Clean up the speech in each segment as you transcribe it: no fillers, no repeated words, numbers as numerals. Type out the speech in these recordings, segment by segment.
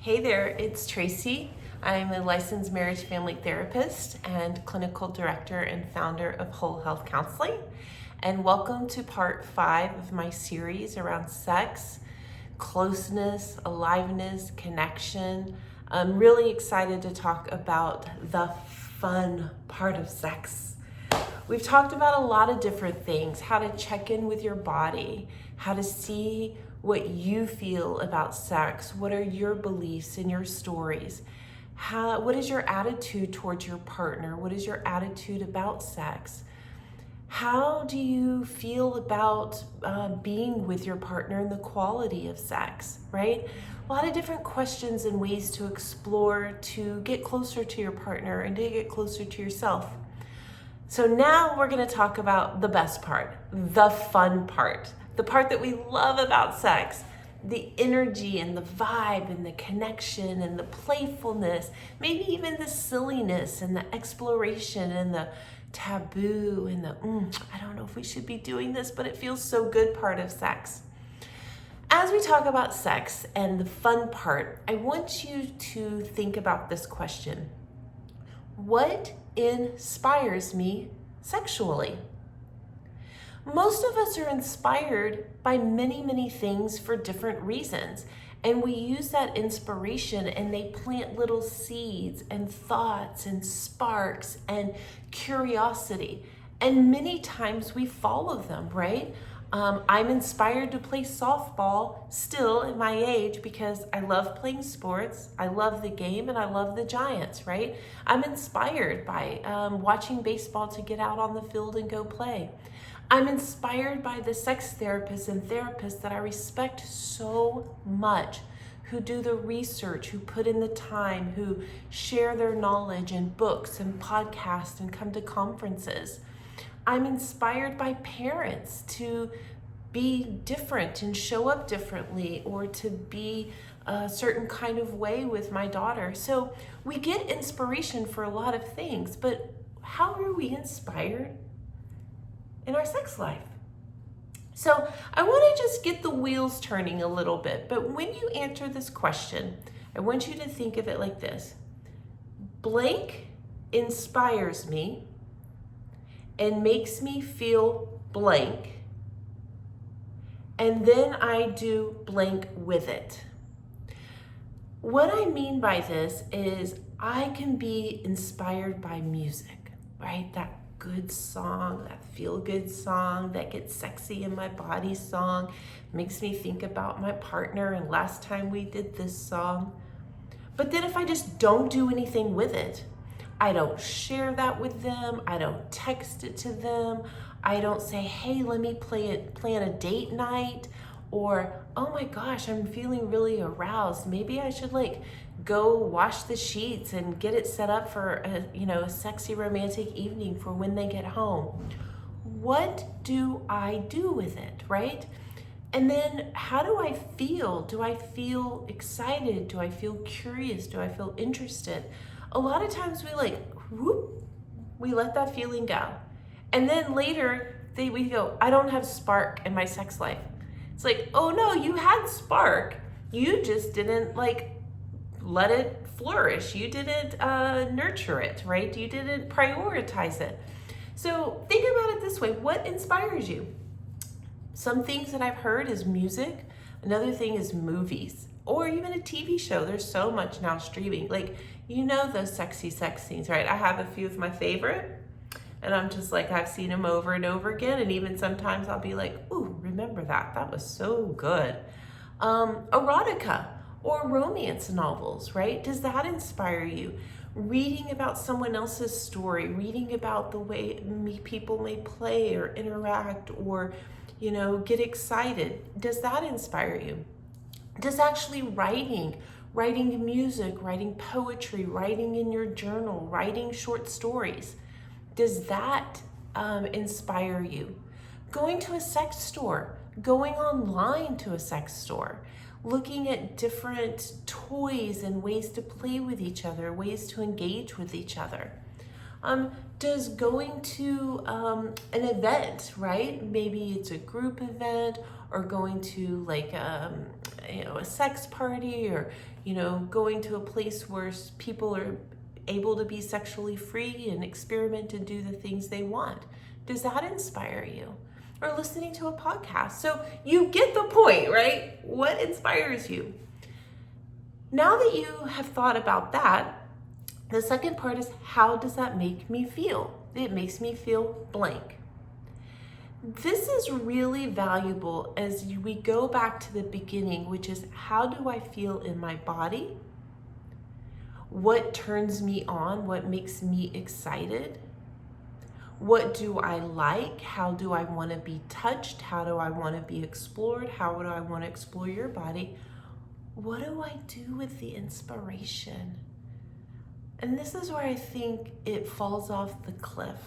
Hey there, it's Tracy. I'm a licensed marriage family therapist and clinical director and founder of Whole Health Counseling. And welcome to part 5 of my series around sex, closeness, aliveness, connection. I'm really excited to talk about the fun part of sex. We've talked about a lot of different things, how to check in with your body, how to see what you feel about sex, what are your beliefs and your stories, what is your attitude towards your partner, what is your attitude about sex, how do you feel about being with your partner and the quality of sex, right? A lot of different questions and ways to explore to get closer to your partner and to get closer to yourself. So now we're going to talk about the best part, the fun part, the part that we love about sex, the energy and the vibe and the connection and the playfulness, maybe even the silliness and the exploration and the taboo and the, I don't know if we should be doing this, but it feels so good part of sex. As we talk about sex and the fun part, I want you to think about this question. What inspires me sexually? Most of us are inspired by many things for different reasons. And we use that inspiration and they plant little seeds and thoughts and sparks and curiosity. And many times we follow them, right? I'm inspired to play softball still at my age because I love playing sports, I love the game, and I love the Giants, right? I'm inspired by watching baseball to get out on the field and go play. I'm inspired by the sex therapists and therapists that I respect so much, who do the research, who put in the time, who share their knowledge in books and podcasts and come to conferences. I'm inspired by parents to be different and show up differently or to be a certain kind of way with my daughter. So we get inspiration for a lot of things, but how are we inspired in our sex life? So I want to just get the wheels turning a little bit, but when you answer this question, I want you to think of it like this. Blank inspires me and makes me feel blank, and then I do blank with it. What I mean by this is I can be inspired by music, right? That good song, that feel-good song, that gets sexy in my body song, makes me think about my partner and last time we did this song. But then if I just don't do anything with it, I don't share that with them, I don't text it to them, I don't say, hey, let me plan a date night, or, oh my gosh, I'm feeling really aroused, maybe I should go wash the sheets and get it set up for a sexy romantic evening for when they get home. What do I do with it, right? And then how do I feel? Do I feel excited? Do I feel curious? Do I feel interested? A lot of times we let that feeling go. And then later we go, I don't have spark in my sex life. It's like, oh no, you had spark. You just didn't let it flourish. You didn't nurture it, right? You didn't prioritize it. So think about it this way. What inspires you? Some things that I've heard is music. Another thing is movies or even a TV show. There's so much now streaming. Those sexy sex scenes, right? I have a few of my favorite and I'm just I've seen them over and over again. And even sometimes I'll be like, ooh, remember that? That was so good. Erotica or romance novels, right? Does that inspire you? Reading about someone else's story, reading about the way people may play or interact or, get excited. Does that inspire you? Does actually writing music, writing poetry, writing in your journal, writing short stories, does that inspire you? Going to a sex store, going online to a sex store, looking at different toys and ways to play with each other, ways to engage with each other. Does going to an event, right? Maybe it's a group event or going to like a sex party, or going to a place where people are able to be sexually free and experiment and do the things they want? Does that inspire you? Or listening to a podcast? So you get the point, right? What inspires you? Now that you have thought about that, the second part is, how does that make me feel? It makes me feel blank. This is really valuable as we go back to the beginning, which is, how do I feel in my body? What turns me on? What makes me excited? What do I like? How do I want to be touched? How do I want to be explored? How do I want to explore your body? What do I do with the inspiration? And this is where I think it falls off the cliff.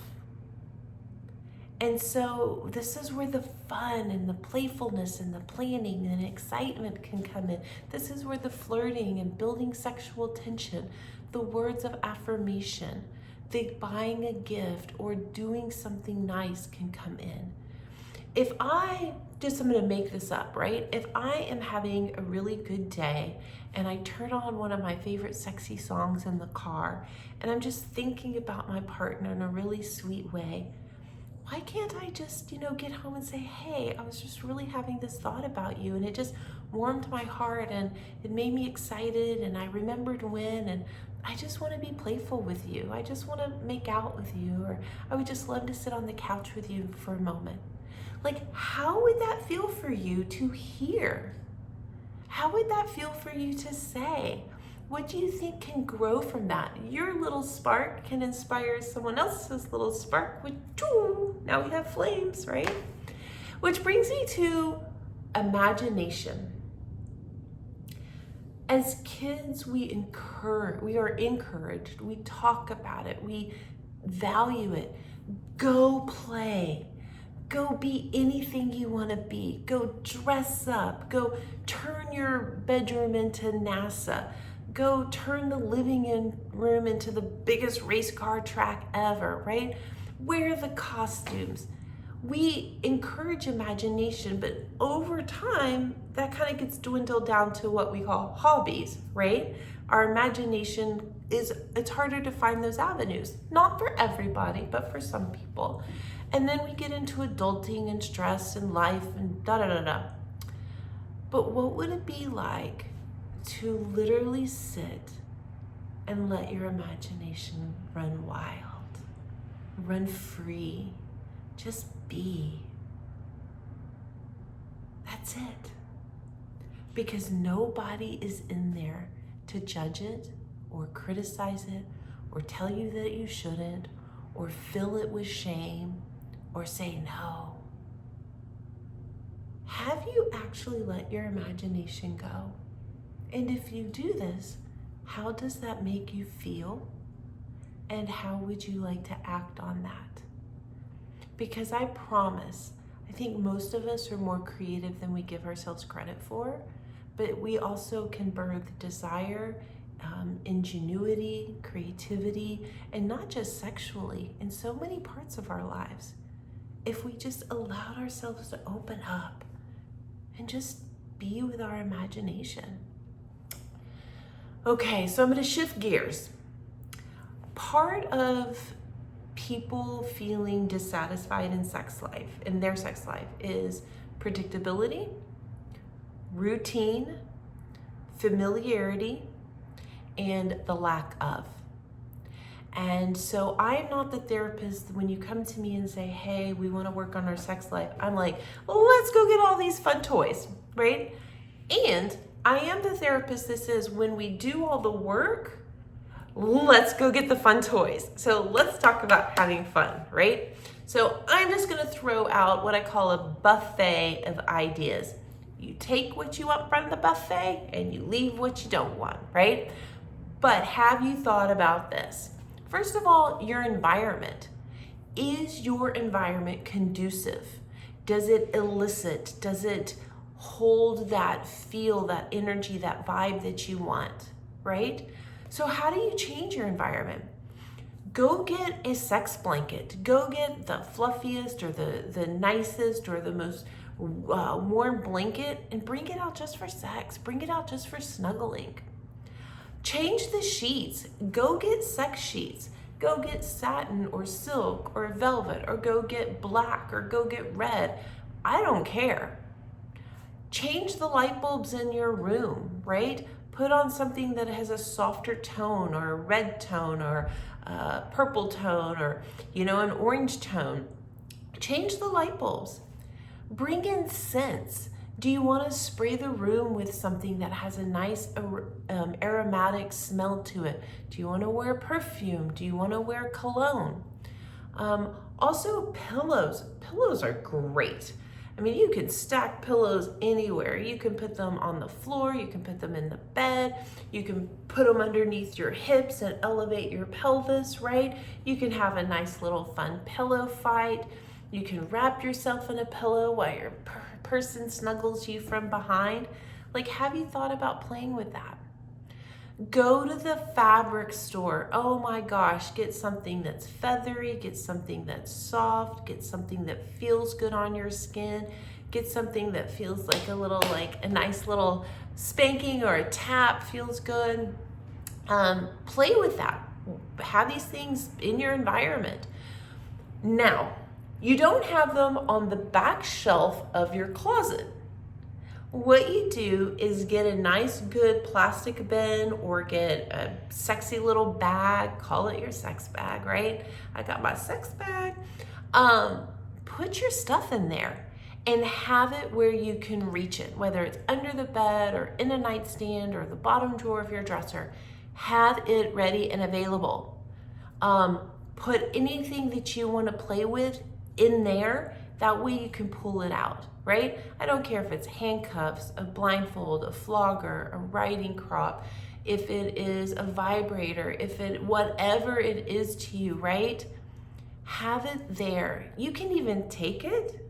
And so this is where the fun and the playfulness and the planning and excitement can come in. This is where the flirting and building sexual tension, the words of affirmation, the buying a gift or doing something nice can come in. If I'm going to make this up, right? If I am having a really good day and I turn on one of my favorite sexy songs in the car and I'm just thinking about my partner in a really sweet way, why can't I just, get home and say, hey, I was just really having this thought about you and it just warmed my heart and it made me excited and I remembered when, and I just want to be playful with you. I just want to make out with you, or I would just love to sit on the couch with you for a moment. Like, how would that feel for you to hear? How would that feel for you to say? What do you think can grow from that? Your little spark can inspire someone else's little spark, which, now we have flames, right? Which brings me to imagination. As kids, we are encouraged, we talk about it, we value it. Go play. Go be anything you want to be. Go dress up. Go turn your bedroom into NASA. Go turn the living room into the biggest race car track ever, right? Wear the costumes. We encourage imagination, but over time, that kind of gets dwindled down to what we call hobbies, right? Our imagination it's harder to find those avenues. Not for everybody, but for some people. And then we get into adulting and stress and life and da-da-da-da. But what would it be like to literally sit and let your imagination run wild, run free, just be? That's it. Because nobody is in there to judge it or criticize it or tell you that you shouldn't or fill it with shame or say no. Have you actually let your imagination go? And if you do this, how does that make you feel? And how would you like to act on that? Because I promise, I think most of us are more creative than we give ourselves credit for, but we also can birth desire, ingenuity, creativity, and not just sexually, in so many parts of our lives. If we just allowed ourselves to open up and just be with our imagination. Okay, so I'm going to shift gears. Part of people feeling dissatisfied in their sex life is predictability, routine, familiarity, and the lack of. And so I'm not the therapist. When you come to me and say, hey, we want to work on our sex life, I'm like, well, let's go get all these fun toys, right? And I am the therapist that says, when we do all the work, let's go get the fun toys. So let's talk about having fun, right? So I'm just going to throw out what I call a buffet of ideas. You take what you want from the buffet and you leave what you don't want, right? But have you thought about this? First of all, your environment. Is your environment conducive? Does it elicit? Does it hold that feel, that energy, that vibe that you want, right? So how do you change your environment? Go get a sex blanket. Go get the fluffiest or the nicest or the most warm blanket, and bring it out just for sex. Bring it out just for snuggling. Change the sheets. Go get sex sheets. Go get satin or silk or velvet, or go get black, or go get red. I don't care. Change the light bulbs in your room, right? Put on something that has a softer tone, or a red tone, or a purple tone, or an orange tone. Change the light bulbs. Bring in scents. Do you want to spray the room with something that has a nice aromatic smell to it? Do you want to wear perfume? Do you want to wear cologne? Also, pillows. Pillows are great. I mean, you can stack pillows anywhere. You can put them on the floor. You can put them in the bed. You can put them underneath your hips and elevate your pelvis, right? You can have a nice little fun pillow fight. You can wrap yourself in a pillow while your person snuggles you from behind. Like, have you thought about playing with that? Go to the fabric store. Oh my gosh, get something that's feathery, get something that's soft, get something that feels good on your skin, get something that feels like a nice little spanking or a tap feels good. Play with that. Have these things in your environment. Now, you don't have them on the back shelf of your closet. What you do is get a nice good plastic bin, or get a sexy little bag. Call it your sex bag, right? I got my sex bag. Put your stuff in there and have it where you can reach it, whether it's under the bed or in a nightstand or the bottom drawer of your dresser. Have it ready and available. Put anything that you want to play with in there. That way you can pull it out, right? I don't care if it's handcuffs, a blindfold, a flogger, a riding crop, if it is a vibrator, whatever it is to you, right? Have it there. You can even take it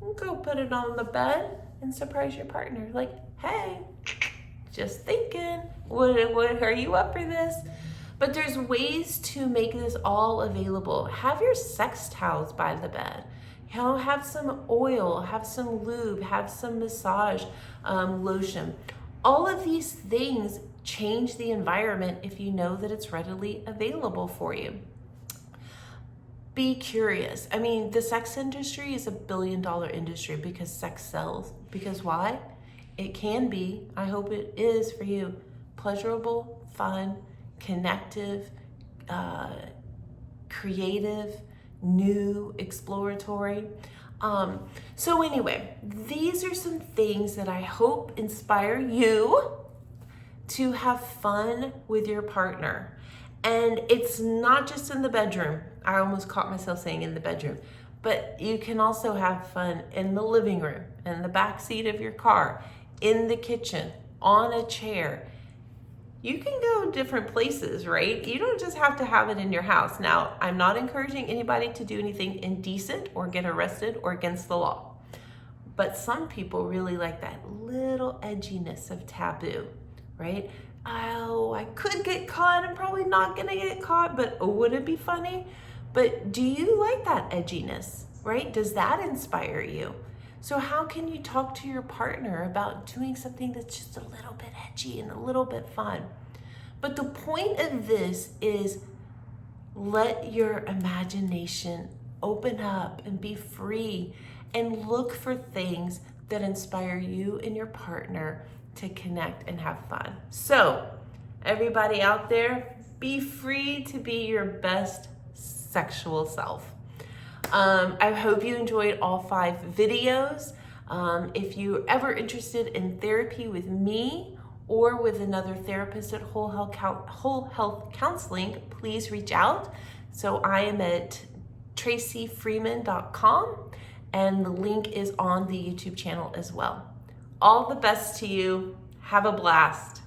and go put it on the bed and surprise your partner. Like, hey, just thinking, what are you up for this? But there's ways to make this all available. Have your sex towels by the bed. Have some oil, have some lube, have some massage lotion. All of these things change the environment if you know that it's readily available for you. Be curious. I mean, the sex industry is $1 billion industry because sex sells. Because why? It can be, I hope it is for you, pleasurable, fun, connective, creative, new, exploratory. So anyway, these are some things that I hope inspire you to have fun with your partner. And it's not just in the bedroom. I almost caught myself saying in the bedroom, but you can also have fun in the living room, in the back seat of your car, in the kitchen, on a chair. You can go different places, right? You don't just have to have it in your house. Now, I'm not encouraging anybody to do anything indecent or get arrested or against the law. But some people really like that little edginess of taboo, right? Oh, I could get caught. I'm probably not gonna get caught, but oh, would it be funny? But do you like that edginess, right? Does that inspire you? So how can you talk to your partner about doing something that's just a little bit edgy and a little bit fun? But the point of this is let your imagination open up and be free and look for things that inspire you and your partner to connect and have fun. So everybody out there, be free to be your best sexual self. I hope you enjoyed all 5 videos. If you're ever interested in therapy with me or with another therapist at Whole Health Counseling, please reach out. So I am at tracyfreeman.com, and the link is on the YouTube channel as well. All the best to you. Have a blast.